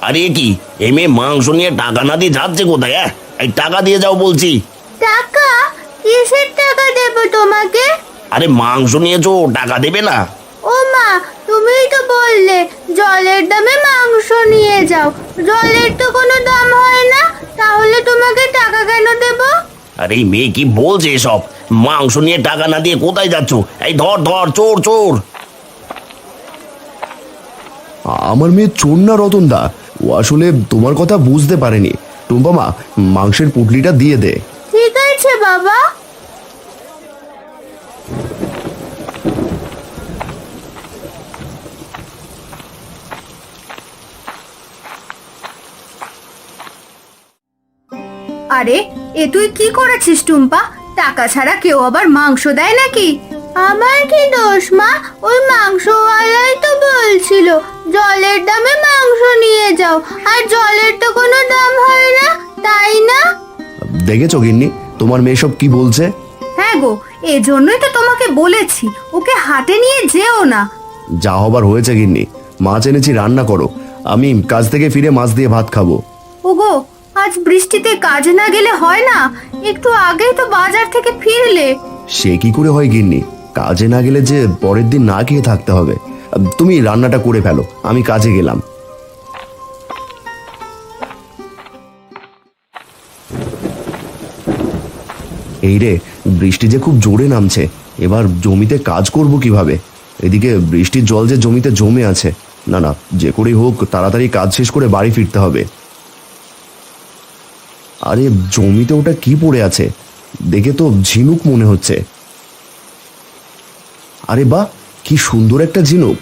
আরে কি এই মেয়ে মাংস নিয়ে টাকা না দিয়ে যাচ্ছে কোথায়? এই টাকা দিয়ে যাও বলছি। টাকা? কিসের টাকা দেব তোমাকে? আরে মাংস নিয়েছো, টাকা দেবে না? ও মা, তুমিই তো বললে জলের দামে মাংস নিয়ে যাও। জলের তো কোনো দাম হয় না, তাহলে তোমাকে টাকা কেন দেব? আরে এই মেয়ে কি বলছে এসব? মাংস নিয়ে টাকা না দিয়ে কোথায় যাচ্ছ? এই ধর ধর, চোর চোর। আমার মেয়ে চোর না রতনদা, ও আসলে তোমার কথা বুঝতে পারেনি। টুম্পা মা, মাংসের পুটলিটা দিয়ে দে। ঠিক আছে বাবা। আরে, এ তুই কি করেছিস টুম্পা? টাকা ছাড়া কেউ আবার মাংস দেয় নাকি? আমার কি দোষ মা? ওই মাংসওয়ালাই তো বলছিল জলের দামে মাংস নিয়ে যাও, আর জলের তো কোনো দাম হয় না, তাই না? দেখেছো গিন্নি, তোমার মেয়ে সব কি বলছে? হ্যাঁ গো, এজন্যই তো তোমাকে বলেছি ওকে হাটে নিয়ে যেও না। যা হবার হয়েছে গিন্নি, মাছ এনেছি, রান্না করো। আমি কাজ থেকে ফিরে মাছ দিয়ে ভাত খাবো। ওগো, আজ বৃষ্টিতে কাজে না গেলে হয় না? একটু আগেই তো বাজার থেকে ফিরলে। সে কি করে হয় গিন্নি, কাজে না গেলে যে পরের দিন না খেয়ে থাকতে হবে। তুমি রান্নাটা করে ফেলো, আমি কাজে গেলাম। এই রে, বৃষ্টি যে খুব জোরে নামছে, এবার জমিতে কাজ করব কিভাবে? এদিকে বৃষ্টির জল যে জমিতে জমে আছে। না না, যে করেই হোক তাড়াতাড়ি কাজ শেষ করে বাড়ি ফিরতে হবে। আরে জমিতে ওটা কি পড়ে আছে? দেখে তো ঝিনুক মনে হচ্ছে। আরে বাহ, কি সুন্দর একটা ঝিনুক!